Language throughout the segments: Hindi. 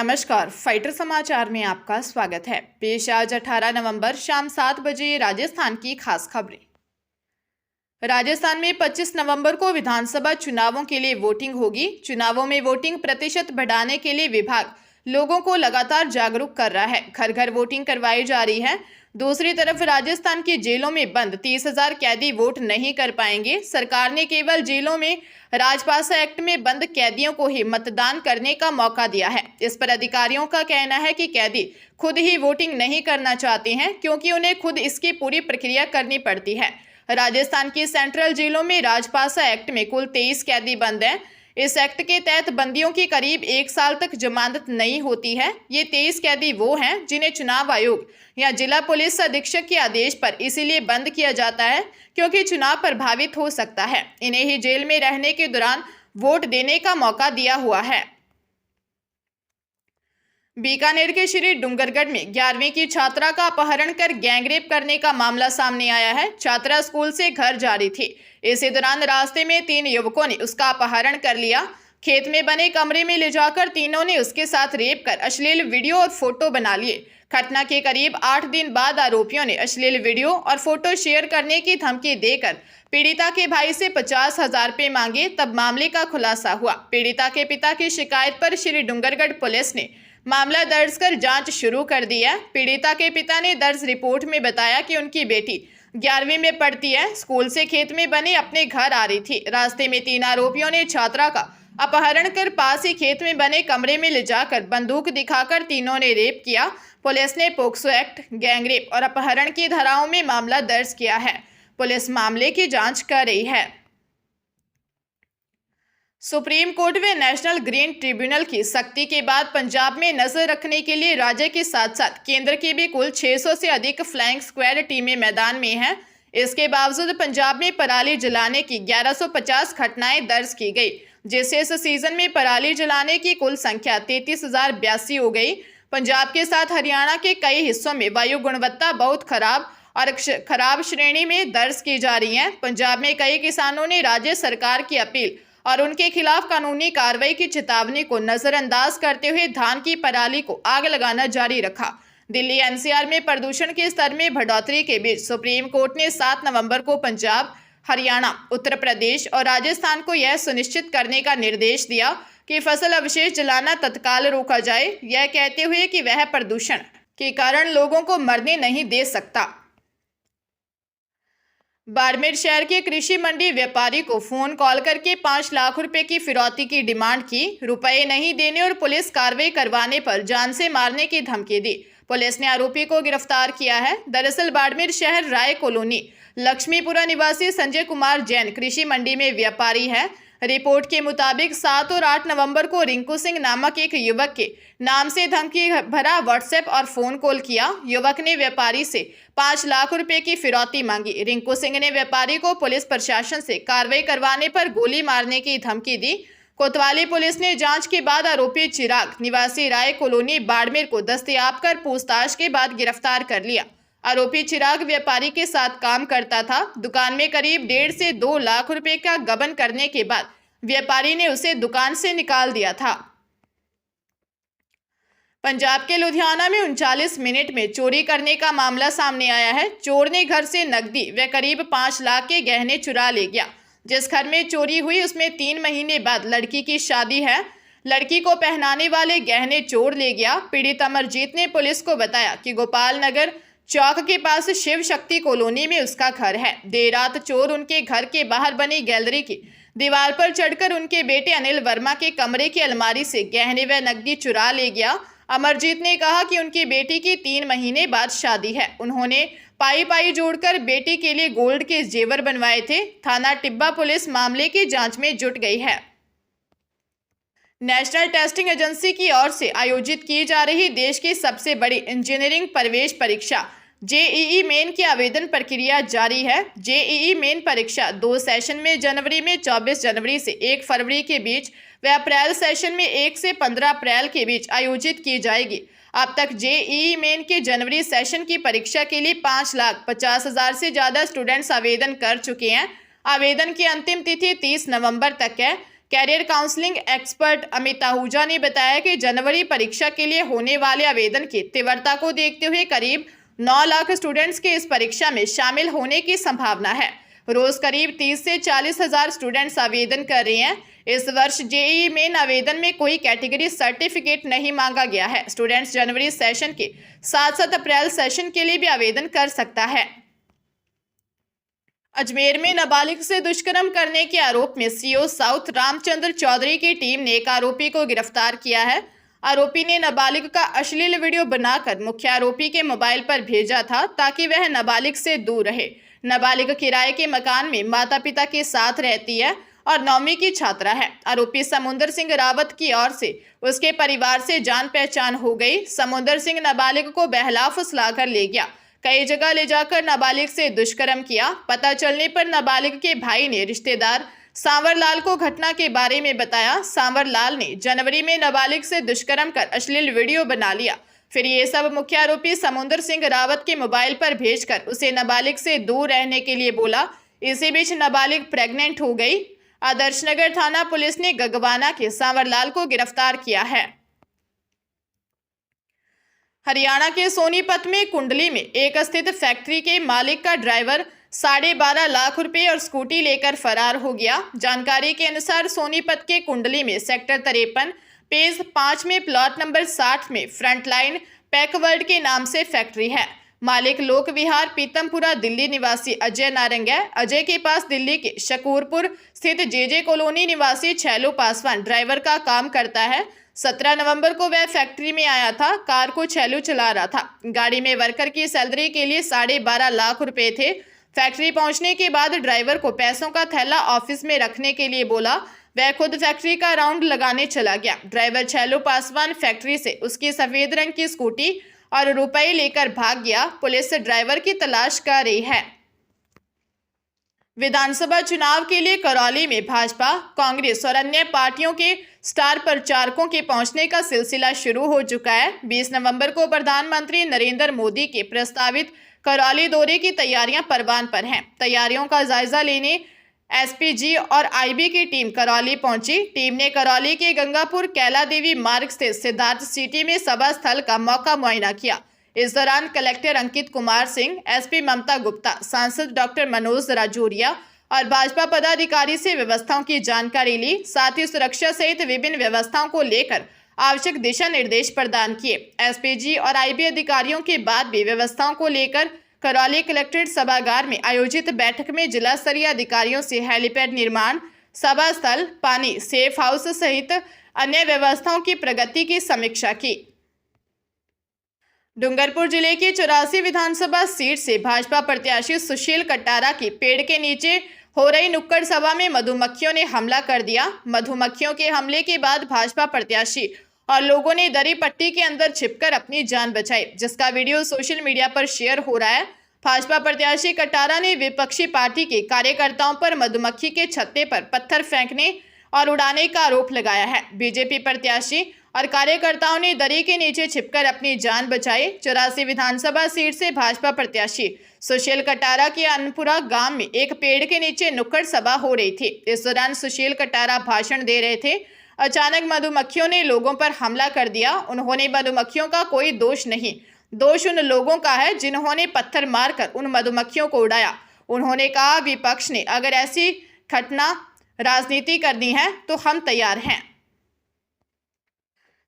नमस्कार, फाइटर समाचार में आपका स्वागत है। पेश आज 18 नवंबर शाम 7 बजे राजस्थान की खास खबरें। राजस्थान में 25 नवंबर को विधानसभा चुनावों के लिए वोटिंग होगी। चुनावों में वोटिंग प्रतिशत बढ़ाने के लिए विभाग लोगों को लगातार जागरूक कर रहा है। घर घर वोटिंग करवाई जा रही है। दूसरी तरफ राजस्थान की जेलों में बंद 30,000 कैदी वोट नहीं कर पाएंगे। सरकार ने केवल जेलों में राजपासा एक्ट में बंद कैदियों को ही मतदान करने का मौका दिया है। इस पर अधिकारियों का कहना है कि कैदी खुद ही वोटिंग नहीं करना चाहते हैं, क्योंकि उन्हें खुद इसकी पूरी प्रक्रिया करनी पड़ती है। राजस्थान की सेंट्रल जेलों में राजपासा एक्ट में कुल 23 कैदी बंद हैं। इस एक्ट के तहत बंदियों की करीब 1 साल तक जमानत नहीं होती है। ये 23 कैदी वो हैं जिन्हें चुनाव आयोग या जिला पुलिस अधीक्षक के आदेश पर इसीलिए बंद किया जाता है क्योंकि चुनाव प्रभावित हो सकता है। इन्हें ही जेल में रहने के दौरान वोट देने का मौका दिया हुआ है। बीकानेर के श्री डूंगरगढ़ में 11वीं की छात्रा का अपहरण कर गैंगरेप करने का मामला सामने आया है। छात्रा स्कूल से घर जा रही थी। इसी दौरान रास्ते में 3 युवकों ने उसका अपहरण कर लिया। खेत में बने कमरे में ले जाकर तीनों ने उसके साथ रेप कर अश्लील वीडियो और फोटो बना लिए। घटना के करीब 8 दिन बाद आरोपियों ने अश्लील वीडियो और फोटो शेयर करने की धमकी देकर पीड़िता के भाई से 50,000 रुपये मांगे। तब मामले का खुलासा हुआ। पीड़िता के पिता की शिकायत पर श्री डूंगरगढ़ पुलिस ने मामला दर्ज कर जांच शुरू कर दी है। पीड़िता के पिता ने दर्ज रिपोर्ट में बताया कि उनकी बेटी 11वीं में पढ़ती है। स्कूल से खेत में बने अपने घर आ रही थी। रास्ते में 3 आरोपियों ने छात्रा का अपहरण कर पास ही खेत में बने कमरे में ले जाकर बंदूक दिखाकर तीनों ने रेप किया। पुलिस ने पोक्सो एक्ट, गैंगरेप और अपहरण की धाराओं में मामला दर्ज किया है। पुलिस मामले की जांच कर रही है। सुप्रीम कोर्ट व नेशनल ग्रीन ट्रिब्यूनल की सख्ती के बाद पंजाब में नजर रखने के लिए राज्य के साथ साथ केंद्र की भी कुल 600 से अधिक फ्लाइंग स्क्वाड टीमें मैदान में हैं। इसके बावजूद पंजाब में पराली जलाने की 1150 घटनाएं दर्ज की गई, जिससे इस सीजन में पराली जलाने की कुल संख्या 33,082 हो गई। पंजाब के साथ हरियाणा के कई हिस्सों में वायु गुणवत्ता बहुत खराब श्रेणी में दर्ज की जा रही है। पंजाब में कई किसानों ने राज्य सरकार की अपील और उनके खिलाफ कानूनी कार्रवाई की चेतावनी को नजरअंदाज करते हुए धान की पराली को आग लगाना जारी रखा। दिल्ली एनसीआर में प्रदूषण के स्तर में बढ़ोतरी के बीच सुप्रीम कोर्ट ने 7 नवंबर को पंजाब, हरियाणा, उत्तर प्रदेश और राजस्थान को यह सुनिश्चित करने का निर्देश दिया कि फसल अवशेष जलाना तत्काल रोका जाए, यह कहते हुए कि वह प्रदूषण के कारण लोगों को मरने नहीं दे सकता। बाड़मेर शहर के कृषि मंडी व्यापारी को फोन कॉल करके 5 लाख रुपए की फिरौती की डिमांड की। रुपए नहीं देने और पुलिस कार्रवाई करवाने पर जान से मारने की धमकी दी। पुलिस ने आरोपी को गिरफ्तार किया है। दरअसल बाड़मेर शहर राय कॉलोनी लक्ष्मीपुरा निवासी संजय कुमार जैन कृषि मंडी में व्यापारी है। रिपोर्ट के मुताबिक 7 और 8 नवंबर को रिंकू सिंह नामक एक युवक के नाम से धमकी भरा व्हाट्सएप और फोन कॉल किया। युवक ने व्यापारी से 5 लाख रुपए की फिरौती मांगी। रिंकू सिंह ने व्यापारी को पुलिस प्रशासन से कार्रवाई करवाने पर गोली मारने की धमकी दी। कोतवाली पुलिस ने जांच के बाद आरोपी चिराग निवासी राय कॉलोनी बाड़मेर को दस्तयाब कर पूछताछ के बाद गिरफ्तार कर लिया। आरोपी चिराग व्यापारी के साथ काम करता था। दुकान में करीब 1.5 से 2 लाख रुपए का गबन करने के बाद व्यापारी ने उसे दुकान से निकाल दिया था। पंजाब के लुधियाना में 39 मिनट में चोरी करने का मामला सामने आया है। चोर ने घर से नकदी व करीब 5 लाख के गहने चुरा ले गया। जिस घर में चोरी हुई उसमें 3 महीने बाद लड़की की शादी है। लड़की को पहनाने वाले गहने चोर ले गया। पीड़ित अमरजीत ने पुलिस को बताया कि गोपाल नगर चौक के पास शिव शक्ति कॉलोनी में उसका घर है। देर रात चोर उनके घर के बाहर बनी गैलरी की दीवार पर चढ़कर उनके बेटे अनिल वर्मा के कमरे की अलमारी से गहने व नकदी चुरा ले गया। अमरजीत ने कहा कि उनकी बेटी की 3 महीने बाद शादी है। उन्होंने पाई जोड़कर बेटी के लिए गोल्ड के जेवर बनवाए थे। थाना टिब्बा पुलिस मामले की जांच में जुट गई है। नेशनल टेस्टिंग एजेंसी की ओर से आयोजित की जा रही देश की सबसे बड़ी इंजीनियरिंग प्रवेश परीक्षा जेईई मेन की आवेदन प्रक्रिया जारी है। जेईई मेन परीक्षा 2 सेशन में जनवरी में 24 जनवरी से 1 फरवरी के बीच व अप्रैल सेशन में 1 से 15 अप्रैल के बीच आयोजित की जाएगी। अब तक जेईई मेन के जनवरी सेशन की परीक्षा के लिए 5,50,000 से ज़्यादा स्टूडेंट्स आवेदन कर चुके हैं। आवेदन की अंतिम तिथि 30 नवंबर तक है। Career counselling expert Amit Ahuja ने बताया कि जनवरी परीक्षा के लिए होने वाले आवेदन की तीव्रता को देखते हुए करीब 9 लाख स्टूडेंट्स के इस परीक्षा में शामिल होने की संभावना है। रोज करीब 30 से 40 हजार स्टूडेंट्स आवेदन कर रहे हैं। इस वर्ष जेईई मेन आवेदन में कोई कैटेगरी सर्टिफिकेट नहीं मांगा गया है। स्टूडेंट्स जनवरी सेशन के साथ साथ अप्रैल सेशन के लिए भी आवेदन कर सकता है। अजमेर में नाबालिग से दुष्कर्म करने के आरोप में सीओ साउथ रामचंद्र चौधरी की टीम ने एक आरोपी को गिरफ्तार किया है। आरोपी ने नाबालिग का अश्लील वीडियो बनाकर मुख्य आरोपी के मोबाइल पर भेजा था ताकि वह नाबालिग से दूर रहे। नाबालिग किराए के मकान में माता पिता के साथ रहती है और 9वीं की छात्रा है। आरोपी समुंदर सिंह रावत की ओर से उसके परिवार से जान पहचान हो गई। समुंदर सिंह नाबालिग को बहला फुसला कर ले गया, कई जगह ले जाकर नाबालिग से दुष्कर्म किया। पता चलने पर नाबालिग के भाई ने रिश्तेदार सांवर लाल को घटना के बारे में बताया। सांवर लाल ने जनवरी में नाबालिग से दुष्कर्म कर अश्लील वीडियो बना लिया। फिर ये सब मुख्य आरोपी समुंदर सिंह रावत के मोबाइल पर भेजकर उसे नाबालिग से दूर रहने के लिए बोला। इसी बीच नाबालिग प्रेग्नेंट हो गई। आदर्शनगर थाना पुलिस ने गगवाना के सांवर लाल को गिरफ्तार किया है। हरियाणा के सोनीपत में कुंडली में एक स्थित फैक्ट्री के मालिक का ड्राइवर 12.5 लाख रुपए और स्कूटी लेकर फरार हो गया। जानकारी के अनुसार सोनीपत के कुंडली में सेक्टर 53 पेज 5 में प्लॉट नंबर 60 में फ्रंटलाइन पैकवर्ड के नाम से फैक्ट्री है। मालिक लोक विहार पीतमपुरा दिल्ली निवासी अजय नारंग है। अजय के पास दिल्ली के शकूरपुर स्थित जेजे कॉलोनी निवासी छैलू पासवान ड्राइवर का काम करता है। 17 नवंबर को वह फैक्ट्री में आया था। कार को छैलू चला रहा था। गाड़ी में वर्कर की सैलरी के लिए 12.5 लाख रुपए थे। फैक्ट्री पहुंचने के बाद ड्राइवर को पैसों का थैला ऑफिस में रखने के लिए बोला। वह खुद फैक्ट्री का राउंड लगाने चला गया। ड्राइवर छैलू पासवान फैक्ट्री से उसकी सफेद रंग की स्कूटी और रुपए लेकर भाग गया। पुलिस ड्राइवर की तलाश कर रही है। विधानसभा चुनाव के लिए करौली में भाजपा, कांग्रेस और अन्य पार्टियों के स्टार प्रचारकों के पहुंचने का सिलसिला शुरू हो चुका है। 20 नवंबर को प्रधानमंत्री नरेंद्र मोदी के प्रस्तावित करौली दौरे की तैयारियां परवान पर हैं। तैयारियों का जायजा लेने एसपीजी और आईबी की टीम करौली पहुंची। टीम ने करौली के गंगापुर कैला देवी मार्ग स्थित सिद्धार्थ सिटी में सभा स्थल का मौका मुआयना किया। इस दौरान कलेक्टर अंकित कुमार सिंह, एसपी ममता गुप्ता, सांसद डॉक्टर मनोज राजौरिया और भाजपा पदाधिकारी से व्यवस्थाओं की जानकारी ली। साथ ही सुरक्षा सहित विभिन्न व्यवस्थाओं को लेकर आवश्यक दिशा निर्देश प्रदान किए। एसपीजी और आईबी अधिकारियों के बाद भी व्यवस्थाओं को लेकर करौली कलेक्ट्रेट सभागार में आयोजित बैठक में जिला स्तरीय अधिकारियों से हेलीपैड निर्माण, सभा स्थल, पानी, सेफ हाउस सहित अन्य व्यवस्थाओं की प्रगति की समीक्षा की। डूंगरपुर जिले की 84 विधानसभा सीट से भाजपा प्रत्याशी सुशील कटारा की पेड़ के नीचे हो रही नुक्कड़ सभा में मधुमक्खियों ने हमला कर दिया। मधुमक्खियों के हमले के बाद भाजपा प्रत्याशी और लोगों ने दरी पट्टी के अंदर छिपकर अपनी जान बचाई, जिसका वीडियो सोशल मीडिया पर शेयर हो रहा है। भाजपा प्रत्याशी कटारा ने विपक्षी पार्टी के कार्यकर्ताओं पर मधुमक्खी के छत्ते पर पत्थर फेंकने और उड़ाने का आरोप लगाया है। बीजेपी प्रत्याशी और कार्यकर्ताओं ने दरी के नीचे छिपकर अपनी जान बचाई। 84 विधानसभा सीट से भाजपा प्रत्याशी सुशील कटारा के अनपुरा गांव में एक पेड़ के नीचे नुक्कड़ सभा हो रही थी। इस दौरान सुशील कटारा भाषण दे रहे थे। अचानक मधुमक्खियों ने लोगों पर हमला कर दिया। उन्होंने मधुमक्खियों का कोई दोष नहीं, दोष उन लोगों का है जिन्होंने पत्थर मारकर उन मधुमक्खियों को उड़ाया। उन्होंने कहा, विपक्ष ने अगर ऐसी घटना राजनीति करनी है तो हम तैयार हैं।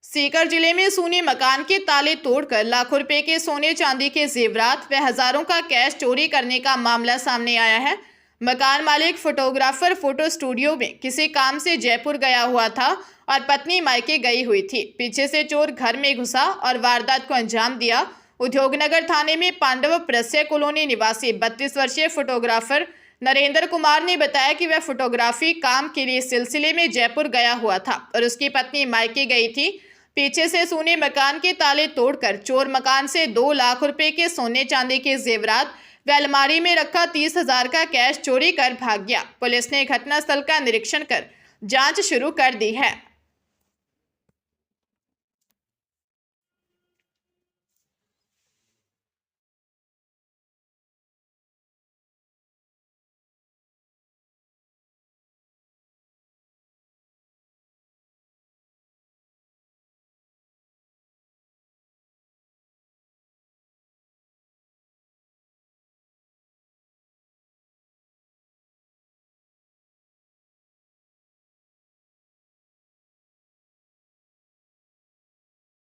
सीकर जिले में सूनी मकान के ताले तोड़कर लाखों रुपए के सोने चांदी के जेवरात व हजारों का कैश चोरी करने का मामला सामने आया है। मकान मालिक फोटोग्राफर फोटो स्टूडियो में किसी काम से जयपुर गया हुआ था और पत्नी मायके गई हुई थी। पीछे से चोर घर में घुसा और वारदात को अंजाम दिया। उद्योगनगर थाने में पांडव प्रस्य कॉलोनी निवासी 32 वर्षीय फोटोग्राफर नरेंद्र कुमार ने बताया कि वह फोटोग्राफी काम के लिए सिलसिले में जयपुर गया हुआ था और उसकी पत्नी मायके गई थी। पीछे से सोने मकान के ताले तोड़कर चोर मकान से 2 लाख रुपए के सोने चांदी के जेवरात व अलमारी में रखा 30,000 का कैश चोरी कर भाग गया। पुलिस ने घटनास्थल का निरीक्षण कर जांच शुरू कर दी है।